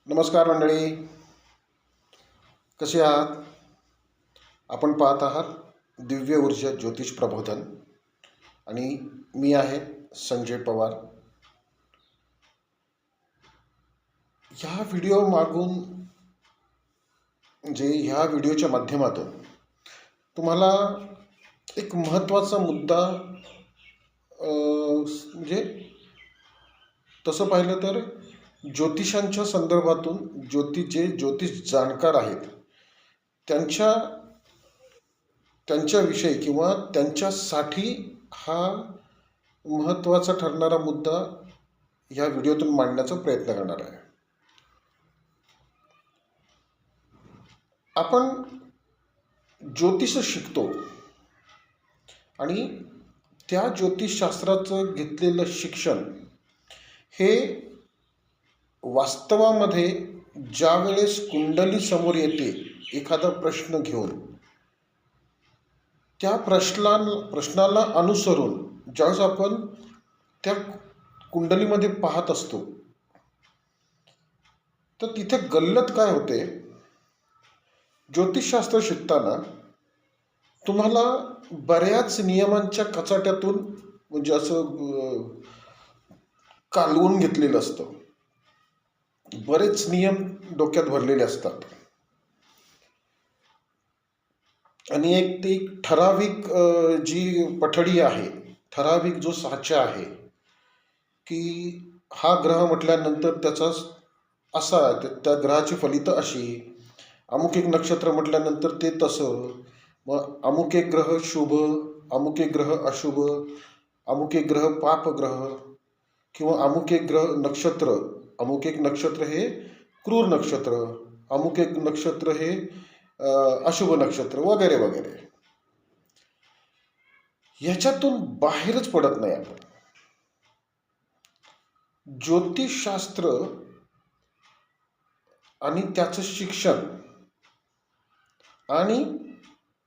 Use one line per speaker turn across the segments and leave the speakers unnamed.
नमस्कार मंडळी, कसे आहात? आपण पाहत आहात दिव्य ऊर्जा ज्योतिष प्रबोधन आणि मी आहे संजय पवार. ह्या व्हिडिओ मागून ह्या व्हिडिओच्या माध्यमातून तुम्हाला एक महत्त्वाचा मुद्दा तसं पाहिलं तर ज्योतिषांच्या संदर्भातून जे ज्योतिष जाणकार आहेत त्यांच्याविषयी किंवा त्यांच्यासाठी हा महत्त्वाचा ठरणारा मुद्दा ह्या व्हिडिओतून मांडण्याचा प्रयत्न करणार आहे. आपण ज्योतिष शिकतो आणि त्या ज्योतिषशास्त्राचं घेतलेलं शिक्षण हे वास्तवामध्ये ज्या वेळेस कुंडली समोर येते एखादा प्रश्न घेऊन, त्या प्रश्नाला अनुसरून ज्यावेळेस आपण त्या कुंडलीमध्ये पाहत असतो तर तिथे गल्लत काय होते, ज्योतिषशास्त्र शिकताना तुम्हाला बऱ्याच नियमांच्या कचाट्यातून म्हणजे असं कालवून घेतलेलं असतं. बरेच नियम डोक्यात भरलेले असतात आणि एक ठराविक जी पठडी आहे, ठराविक जो साचा आहे की हा ग्रह म्हटल्यानंतर त्याचा असा, त्या ग्रहाची फलितं अशी, अमुक एक नक्षत्र म्हटल्यानंतर ते तसं, मग अमुक एक ग्रह शुभ, अमुक एक ग्रह अशुभ, अमुक एक ग्रह पाप ग्रह, किंवा अमुक एक ग्रह नक्षत्र, अमुक एक नक्षत्र हे क्रूर नक्षत्र, अमुक एक नक्षत्र हे अशुभ नक्षत्र वगैरे वगैरे. ह्याच्यातून बाहेरच पडत नाही आपण. ज्योतिषशास्त्र आणि त्याचं शिक्षण आणि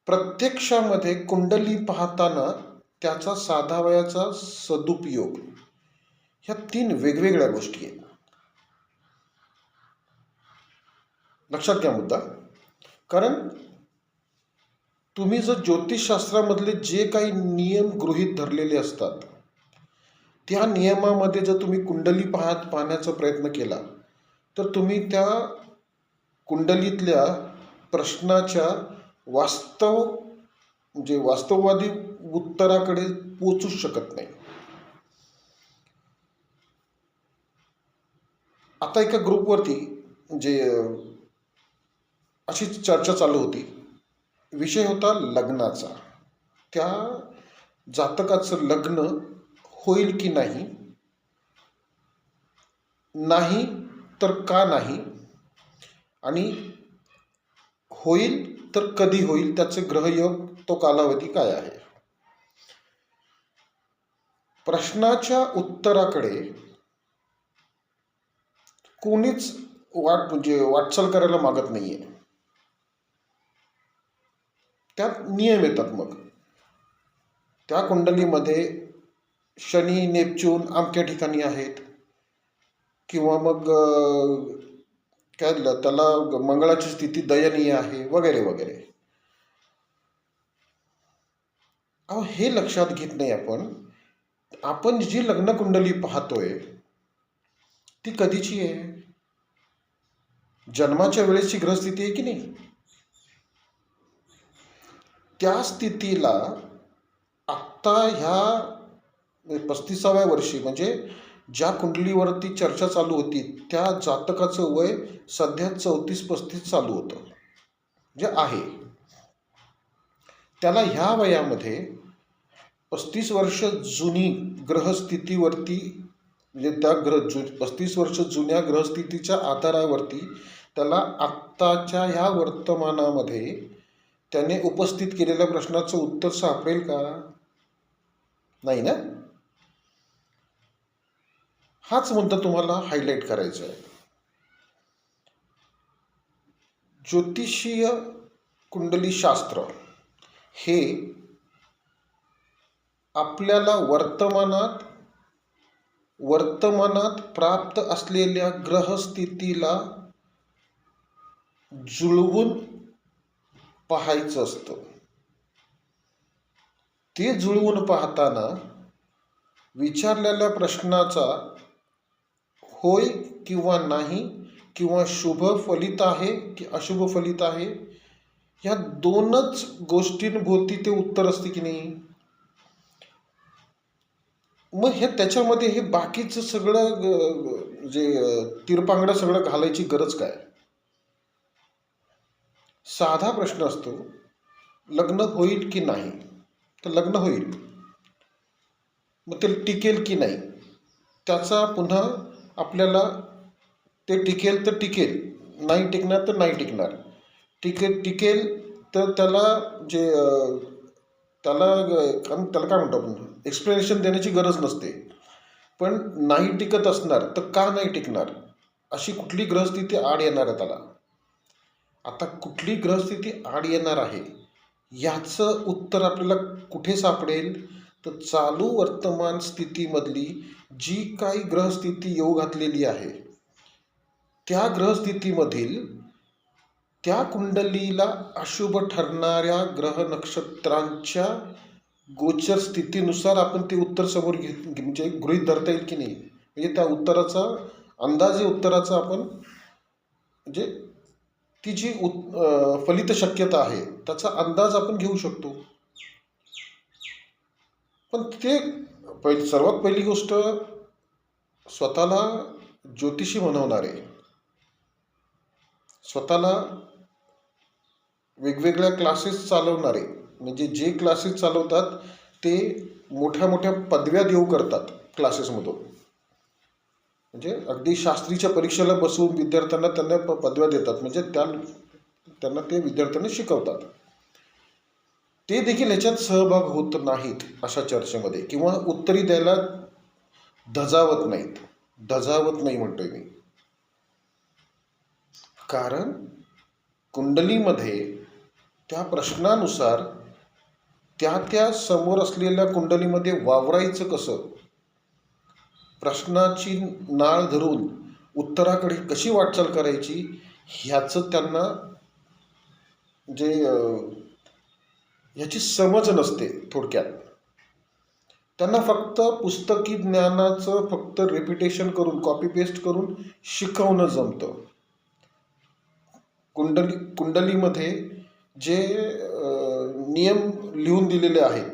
प्रत्यक्षामध्ये कुंडली पाहताना त्याचा साधावयाचा सदुपयोग, ह्या तीन वेगवेगळ्या गोष्टी आहेत. लक्षात घ्या मुद्दा. कारण तुम्ही जर ज्योतिषशास्त्रामधले जे काही नियम गृहीत धरलेले असतात त्या नियमामध्ये जर तुम्ही कुंडली पाहण्याचा प्रयत्न केला तर तुम्ही त्या कुंडलीतल्या प्रश्नाच्या वास्तववादी उत्तराकडे पोचूच शकत नाही. आता एका ग्रुपवरती अशीच चर्चा चालू होती. विषय होता लग्नाचा. त्या जातकाचं लग्न होईल की नाही, नाही तर का नाही, आणि होईल तर कधी होईल, त्याचे ग्रहयोग, तो कालावधी काय आहे. प्रश्नाच्या उत्तराकडे कोणीच वाटचाल करायला मागत नाहीये. त्यात नियम येतात. मग त्या कुंडलीमध्ये शनी नेपच्यून अमक्या ठिकाणी आहेत, किंवा मग काय त्याला मंगळाची स्थिती दयनीय आहे वगैरे वगैरे. हे लक्षात घेत नाही आपण जी लग्न कुंडली पाहतोय ती कधीची आहे? जन्माच्या वेळेची ग्रहस्थिती आहे की नाही? त्या स्थितीला आत्ता ह्या 35व्या वर्षी, म्हणजे ज्या कुंडलीवरती चर्चा चालू होती त्या जातकाचं वय सध्या 34-35 चालू होतं, जे आहे. त्याला ह्या वयामध्ये 35 वर्ष जुनी ग्रहस्थितीवरती, म्हणजे त्या 35 वर्ष जुन्या ग्रहस्थितीच्या आधारावरती त्याला आत्ताच्या ह्या वर्तमानामध्ये त्याने उपस्थित केलेल्या प्रश्नाचं उत्तर सापडेल का? नाही ना. हाच मुद्दा तुम्हाला हायलाइट करायचा आहे. ज्योतिषीय कुंडली शास्त्र हे आपल्याला वर्तमानात प्राप्त असलेल्या ग्रहस्थितीला जुळवून पाहायचं असतं. ते जुळवून पाहताना विचारलेल्या प्रश्नाचा होय किंवा नाही, किंवा शुभ फलित आहे की अशुभ फलित आहे, ह्या दोनच गोष्टींभोवती ते उत्तर असते की नाही. मग हे त्याच्यामध्ये हे बाकीचं सगळं तिरपांगडं सगळं घालायची गरज काय. साधा प्रश्न असतो, लग्न होईल की नाही, तर लग्न होईल. मग ते टिकेल की नाही, त्याचा पुन्हा आपल्याला ते टिकेल तर टिकेल, नाही टिकणार तर नाही टिकणार. टिकेल तर त्याला जे त्याला काय म्हणतो आपण, एक्सप्लेनेशन देण्याची गरज नसते. पण नाही टिकत असणार तर का नाही टिकणार, अशी कुठली ग्रहस्थिती आड येणार आहे त्याला. आता कुठली ग्रहस्थिती आड येणार आहे याचं उत्तर आपल्याला कुठे सापडेल, तर चालू वर्तमान स्थितीमधली जी काही ग्रहस्थिती येऊ घातलेली आहे त्या ग्रहस्थितीमधील त्या कुंडलीला अशुभ ठरणाऱ्या ग्रह नक्षत्रांच्या गोचर स्थितीनुसार आपण ते उत्तर समोर म्हणजे गृहीत धरता येईल की नाही. म्हणजे त्या उत्तराचा अंदाजे उत्तराचा आपण म्हणजे ती जी फलित शक्यता आहे त्याचा अंदाज आपण घेऊ शकतो. पण ते सर्वात पहिली गोष्ट, स्वतःला ज्योतिषी बनवणारे, स्वतःला वेगवेगळ्या क्लासेस चालवणारे, म्हणजे जे क्लासेस चालवतात ते मोठ्या मोठ्या पदव्या देऊ करतात क्लासेसमधून. म्हणजे अगदी शास्त्रीच्या परीक्षेला बसवून विद्यार्थ्यांना त्यांना पदव्या देतात, म्हणजे त्यांना ते विद्यार्थ्यांना शिकवतात. ते देखील ह्याच्यात सहभाग होत नाहीत अशा चर्चेमध्ये, किंवा उत्तरी द्यायला धजावत नाही म्हणतोय मी. कारण कुंडलीमध्ये त्या प्रश्नानुसार त्या समोर असलेल्या कुंडलीमध्ये वावरायचं कसं, प्रश्नाची नाळ धरून उत्तराकडे कशी वाटचाल करायची, ह्याचं त्यांना ह्याची समज नसते. थोडक्यात त्यांना फक्त पुस्तकी ज्ञानाचं फक्त रिपिटेशन करून, कॉपी पेस्ट करून शिकवणं जमतं. कुंडलीमध्ये जे नियम लिहून दिलेले आहेत,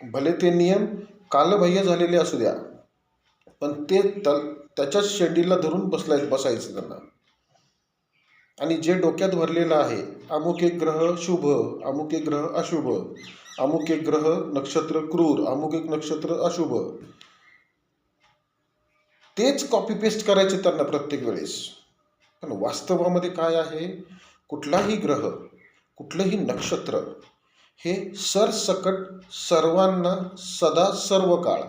भले ते नियम कालबाह्य झालेले असू द्या, पण ते त्याच्याच शेंडीला धरून बसायचं त्यांना. आणि जे डोक्यात भरलेलं आहे, अमुक एक ग्रह शुभ, अमुक एक ग्रह अशुभ, अमुक एक ग्रह नक्षत्र क्रूर, अमुक एक नक्षत्र अशुभ, तेच कॉपी पेस्ट करायचे त्यांना प्रत्येक वेळेस. पण वास्तवामध्ये काय आहे, कुठलाही ग्रह, कुठलंही नक्षत्र हे सरसकट सर्वांना सदा सर्व काळ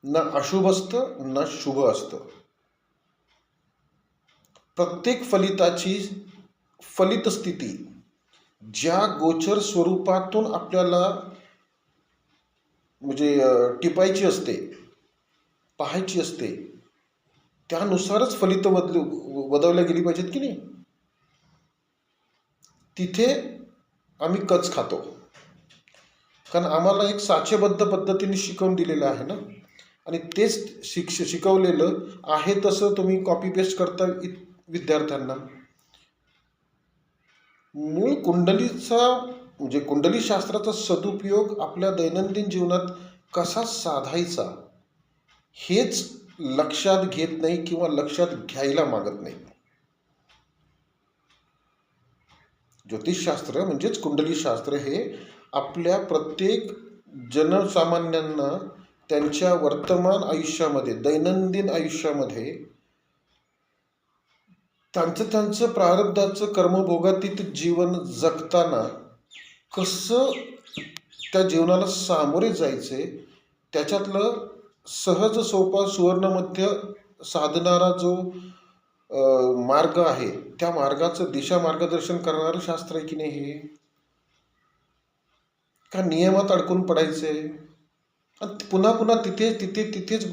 न अशुभ असतं न शुभ असतं. प्रत्येक फलिताची फलित स्थिती ज्या गोचर स्वरूपातून आपल्याला म्हणजे टिपायची असते, पाहायची असते, त्यानुसारच फलित बदलल्या गेली पाहिजेत की नाही. तिथे आम्ही कच खातो, कारण आम्हाला एक साचेबद्ध पद्धतीने शिकवून दिलेलं आहे ना, आणि तेच शिकवलेलं आहे तसं तुम्ही कॉपी पेस्ट करता विद्यार्थ्यांना. मूळ कुंडलीचा म्हणजे कुंडली शास्त्राचा सदुपयोग आपल्या दैनंदिन जीवनात कसा साधायचा हेच लक्षात घेत नाही, किंवा लक्षात घ्यायला मागत नाही. ज्योतिषशास्त्र म्हणजेच कुंडलीशास्त्र हे आपल्या प्रत्येक जनसामान्यांना त्यांच्या वर्तमान आयुष्यामध्ये, दैनंदिन आयुष्यामध्ये त्यांचं प्रारब्धाचं कर्मभोगातीत जीवन जगताना कसं त्या जीवनाला सामोरे जायचे, त्याच्यातलं सहज सोपा सुवर्णमध्य साधणारा जो मार्ग आहे, त्या मार्गाचं दिशा मार्गदर्शन करणारं शास्त्र आहे की नाही हे. का नियमात अडकून पडायचे आणि पुन्हा पुन्हा तिथेच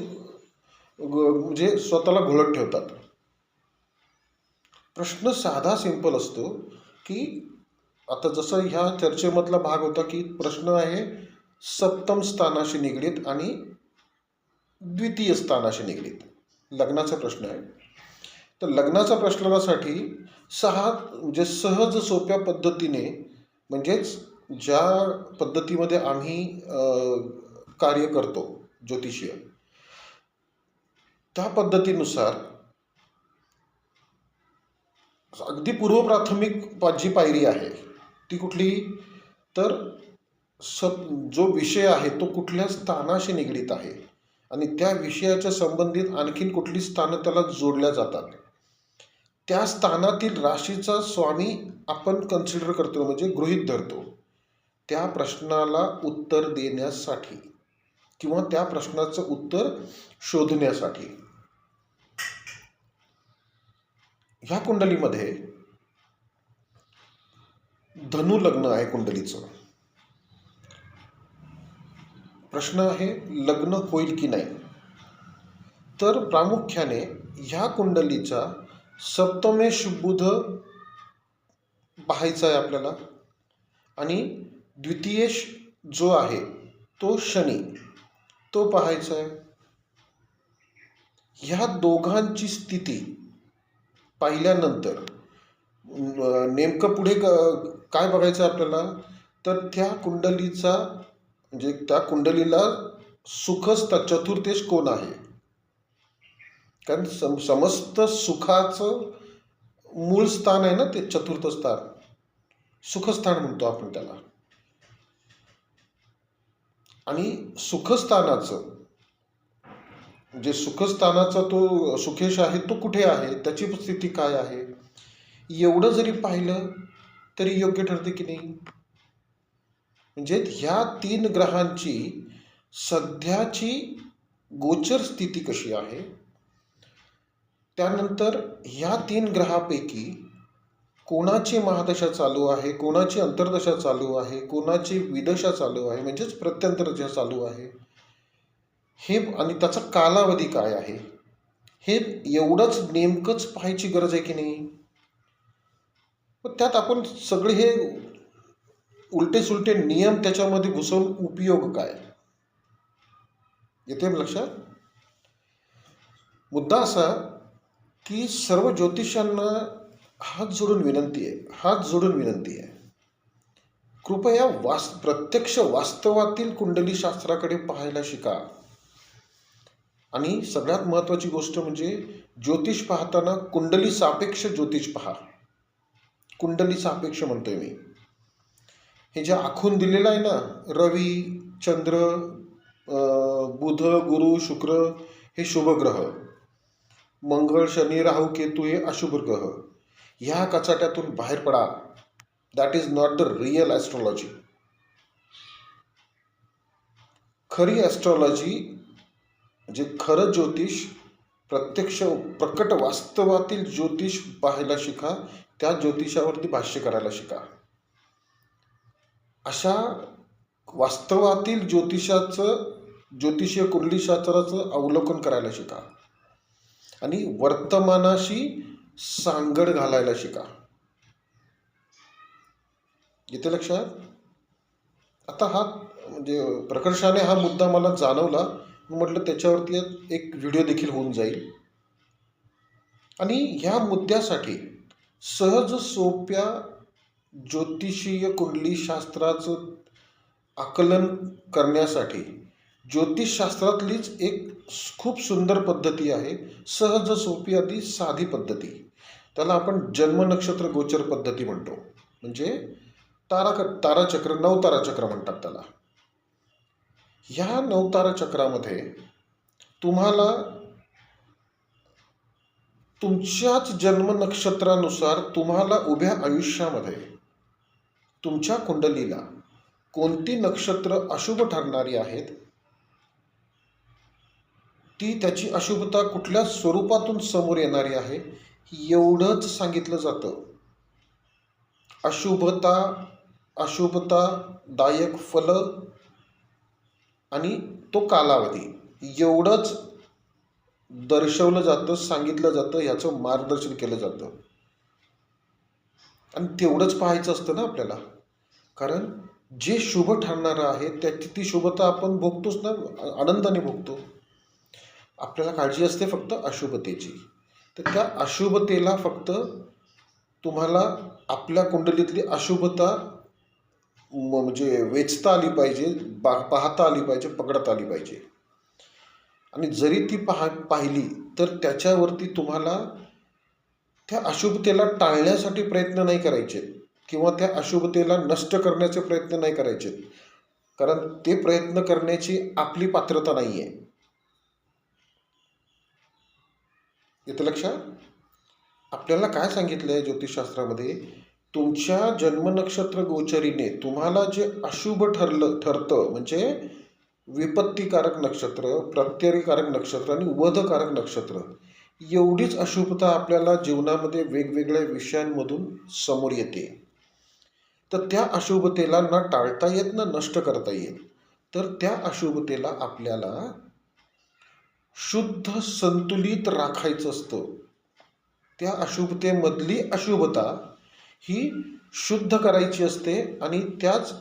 म्हणजे स्वतःला घोळत ठेवतात. प्रश्न साधा सिंपल असतो की आता जसं ह्या चर्चेमधला भाग होता की प्रश्न आहे सप्तम स्थानाशी निगडीत आणि द्वितीय स्थानाशी निगडीत लग्नाचा प्रश्न आहे. तर लग्नाच्या प्रश्नासाठी म्हणजे सहज सोप्या पद्धतीने, म्हणजेच ज्या पद्धतीमध्ये आम्ही कार्य करतो ज्योतिषीय, त्या पद्धतीनुसार अगदी पूर्वप्राथमिक जी पायरी आहे ती कुठली, तर जो विषय आहे तो कुठल्या स्थानाशी निगडीत आहे आणि त्या विषयाच्या संबंधित आणखीन कुठली स्थानं त्याला जोडल्या जातात, त्या स्थानातील राशीचा स्वामी आपण कन्सिडर करतो, म्हणजे गृहीत धरतो त्या प्रश्नाला उत्तर देण्यासाठी किंवा त्या प्रश्नाचं उत्तर शोधण्यासाठी. ह्या कुंडलीमध्ये धनु लग्न आहे कुंडलीचं. प्रश्न आहे लग्न होईल की नाही. तर प्रामुख्याने ह्या कुंडलीचा सप्तमेश बुध पाहायचा आहे आपल्याला आणि द्वितीयेश जो आहे तो शनी, तो पाहायचा आहे. ह्या दोघांची स्थिती पाहिल्यानंतर नेमकं पुढे काय बघायचं आपल्याला, तर त्या कुंडलीचा म्हणजे त्या कुंडलीला सुखस्थ चतुर्थेश कोण आहे. कारण समस्त सुखाचं मूळ स्थान आहे ना ते चतुर्थ स्थान, सुखस्थान म्हणतो आपण त्याला. आणि सुखस्थानाचं जे सुखस्थानाचा तो सुखेश आहे तो कुठे आहे, त्याची स्थिती काय आहे, एवढं जरी पाहिलं तरी योग्य ठरते की नाही. म्हणजे ह्या 3 ग्रहांची सध्याची गोचर स्थिती कशी आहे, त्यानंतर ह्या 3 ग्रहापैकी कोणाची महादशा चालू आहे, कोणाची अंतर्दशा चालू आहे, कोणाची विदशा चालू आहे, म्हणजेच प्रत्यंतरदशा चालू आहे, हे आणि त्याचा कालावधी काय आहे, हे एवढंच नेमकंच पाहायची गरज आहे की नाही. पण त्यात आपण सगळे हे उलटे सुलटे नियम त्याच्यामध्ये घुसवून उपयोग काय, येते लक्षात. मुद्दा असा की सर्व ज्योतिषांना हात जोडून विनंती आहे, कृपया प्रत्यक्ष वास्तवातील कुंडली शास्त्राकडे पाहायला शिका. आणि सगळ्यात महत्त्वाची गोष्ट म्हणजे ज्योतिष पाहताना कुंडली सापेक्ष ज्योतिष पहा. कुंडली सापेक्ष म्हणतोय मी, हे जे आखून दिलेलं आहे ना, रवी, चंद्र, बुध, गुरु, शुक्र हे शुभ ग्रह, मंगळ, शनी, राहू, केतू हे अशुभ ग्रह, ह्या कचाट्यातून बाहेर पडा. That is not the real astrology. खरी ॲस्ट्रॉलॉजी म्हणजे खरं ज्योतिष, प्रत्यक्ष प्रकट वास्तवातील ज्योतिष पाहायला शिका, त्या ज्योतिषावरती भाष्य करायला शिका. अशा वास्तवातील ज्योतिषीय कुंडलीशास्त्राचं अवलोकन करायला शिका आणि वर्तमानाशी सांगड घालायला शिका. येते लक्षात. आता हा म्हणजे प्रकर्षाने हा मुद्दा मला जाणवला, म्हटलं त्याच्यावरती एक व्हिडिओ देखील होऊन जाईल. आणि ह्या मुद्द्यासाठी सहज सोप्या ज्योतिषीय कुंडली शास्त्राचं आकलन करण्यासाठी ज्योतिषशास्त्रातलीच एक खूप सुंदर पद्धती आहे, सहज सोपी अगदी साधी पद्धती. त्याला आपण जन्म नक्षत्र गोचर पद्धती म्हणतो, म्हणजे ताराचक्र 9 ताराचक्र म्हणतात त्याला. ह्या 9 ताराचक्रामध्ये तुम्हाला तुमच्याच जन्म नक्षत्रानुसार तुम्हाला उभ्या आयुष्यामध्ये तुमच्या कुंडलीला कोणती नक्षत्र अशुभ ठरणारी आहेत, ती त्याची अशुभता कुठल्या स्वरूपातून समोर येणारी आहे एवढंच सांगितलं जातं. अशुभता दायक फल आणि तो कालावधी एवढंच दर्शवलं जातं, सांगितलं जातं, ह्याचं मार्गदर्शन केलं जातं. आणि तेवढंच पाहायचं असतं ना आपल्याला, कारण जे शुभ ठरणारं आहे त्याची ती शुभता आपण भोगतोच ना, आनंदाने भोगतो. आपल्याला काळजी असते फक्त अशुभतेची. तर त्या अशुभतेला फक्त तुम्हाला आपल्या कुंडलीतली अशुभता म्हणजे वेचता आली पाहिजे, पाहता आली पाहिजे, पकडता आली पाहिजे. आणि जरी ती पाहिली तर त्याच्यावरती तुम्हाला त्या अशुभतेला टाळण्यासाठी प्रयत्न नाही करायचे किंवा त्या अशुभतेला नष्ट करण्याचे प्रयत्न नाही करायचे, कारण ते प्रयत्न करण्याची आपली पात्रता नाही आहे. येतं लक्षात? आपल्याला काय सांगितलं आहे ज्योतिषशास्त्रामध्ये, तुमच्या जन्मनक्षत्र गोचरीने तुम्हाला जे अशुभ ठरतं म्हणजे विपत्तीकारक नक्षत्र, प्रत्ययकारक नक्षत्र आणि वधकारक नक्षत्र, एवढीच अशुभता आपल्याला जीवनामध्ये वेगवेगळ्या विषयांमधून समोर येते. तर त्या अशुभतेला ना टाळता येत ना नष्ट करता येत. तर त्या अशुभतेला आपल्याला शुद्ध संतुलित राखायचं असतं. त्या अशुभतेमधली अशुभता ही शुद्ध करायची असते आणि त्याच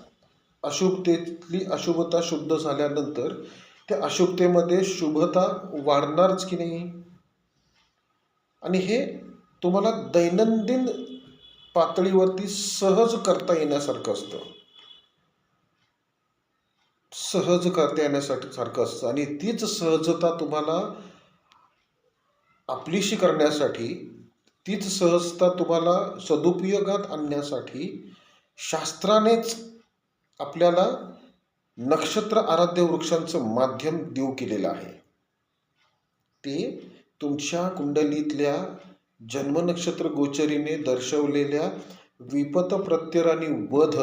अशुभतेतली अशुभता शुद्ध झाल्यानंतर त्या अशुभतेमध्ये शुभता वाढणारच की नाही. आणि हे तुम्हाला दैनंदिन पातळीवरती सहज करता येण्यासारखं असतं, सहज करता येण्यासाठी सारखं असतं. आणि तीच सहजता तुम्हाला आपलीशी करण्यासाठी, तीच सहजता तुम्हाला सदुपयोगात आणण्यासाठी शास्त्रानेच आपल्याला नक्षत्र आराध्य वृक्षांचं माध्यम देऊ केलेलं आहे. ते तुमच्या कुंडलीतल्या जन्मनक्षत्र गोचरीने दर्शवलेल्या विपत, प्रत्यय आणि वध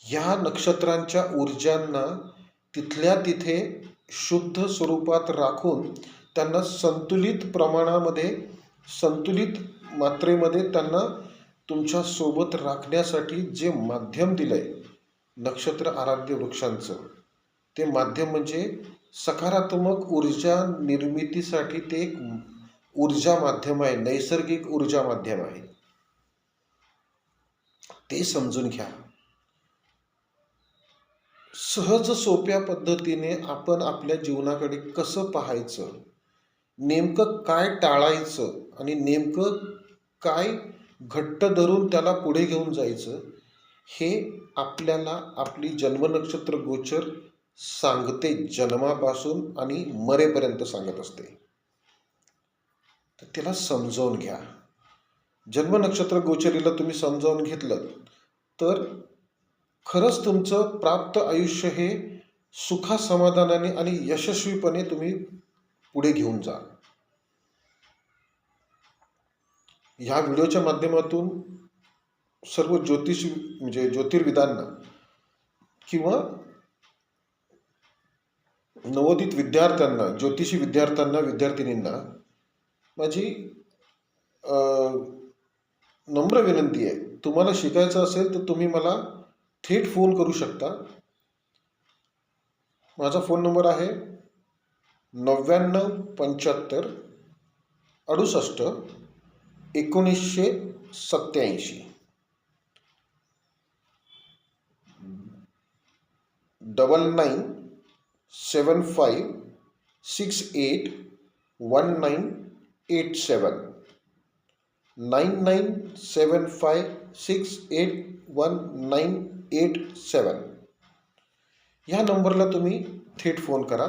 ह्या नक्षत्रांच्या ऊर्जांना तिथल्या तिथे शुद्ध स्वरूपात राखून त्यांना संतुलित प्रमाणामध्ये, संतुलित मात्रेमध्ये त्यांना तुमच्या सोबत राखण्यासाठी जे माध्यम दिलंय नक्षत्र आराध्य वृक्षांचं, ते माध्यम म्हणजे सकारात्मक ऊर्जा निर्मितीसाठी ते एक ऊर्जा माध्यम आहे, नैसर्गिक ऊर्जा माध्यम आहे. ते समजून घ्या. सहज सोप्या पद्धतीने आपण आपल्या जीवनाकडे कसं पाहायचं, नेमकं काय टाळायचं आणि नेमकं काय घट्ट धरून त्याला पुढे घेऊन जायचं, हे आपल्याला आपली जन्मनक्षत्र गोचर सांगते. जन्मापासून आणि मरेपर्यंत सांगत असते. तर त्याला समजावून घ्या. जन्मनक्षत्र गोचरीला तुम्ही समजावून घेतलं तर खरंच तुमचं प्राप्त आयुष्य हे सुखा समाधानाने आणि यशस्वीपणे तुम्ही पुढे घेऊन जा. ह्या व्हिडिओच्या माध्यमातून सर्व ज्योतिष म्हणजे ज्योतिर्विदांना किंवा नवोदित विद्यार्थ्यांना, ज्योतिषी विद्यार्थ्यांना, विद्यार्थिनींना माझी नम्र विनंती आहे, तुम्हाला शिकायचं असेल तर तुम्ही मला थेट फोन करू शकता. माझा फोन नंबर आहे 9975 68 1987 9975681987 9975681987 ह्या नंबरला तुम्ही थेट फोन करा.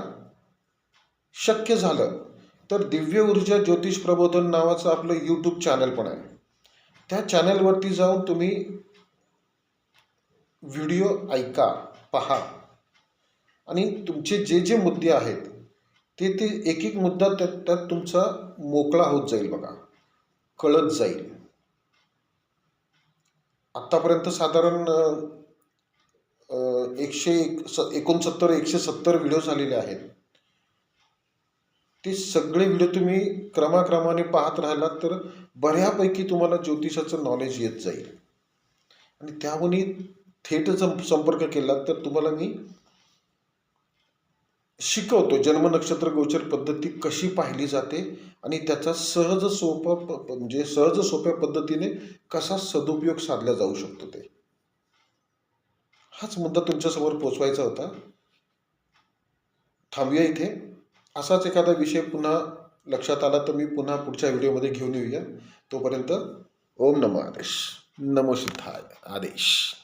शक्य झालं तर दिव्य ऊर्जा ज्योतिष प्रबोधन नावाचं आपलं यूट्यूब चॅनल पण आहे. त्या चॅनलवरती जाऊन तुम्ही व्हिडिओ ऐका, पहा आणि तुमचे जे जे मुद्दे आहेत ते एक एक मुद्दा त्यात तुमचा मोकळा होत जाईल बघा, कळत जाईल. आत्तापर्यंत साधारण 169-170 व्हिडिओ झालेले आहेत. ते सगळे व्हिडिओ तुम्ही क्रमाक्रमाने पाहत राहिलात तर बऱ्यापैकी तुम्हाला ज्योतिषाचं नॉलेज येत जाईल. आणि त्याहूनही थेट संपर्क केला तर तुम्हाला मी शिकवतो. जन्म नक्षत्र गोचर पद्धती कशी पाहिली जाते आणि त्याचा म्हणजे सहज सोप्या पद्धतीने कसा सदुपयोग साधला जाऊ शकतो ते. हाच मुद्दा तुमच्यासमोर पोचवायचा होता. थांबूया इथे. असाच एखादा विषय पुन्हा लक्षात आला तर मी पुन्हा पुढच्या व्हिडिओमध्ये घेऊन येऊया. तोपर्यंत ओम नमो आदेश. नमो सिद्धाय. आदेश.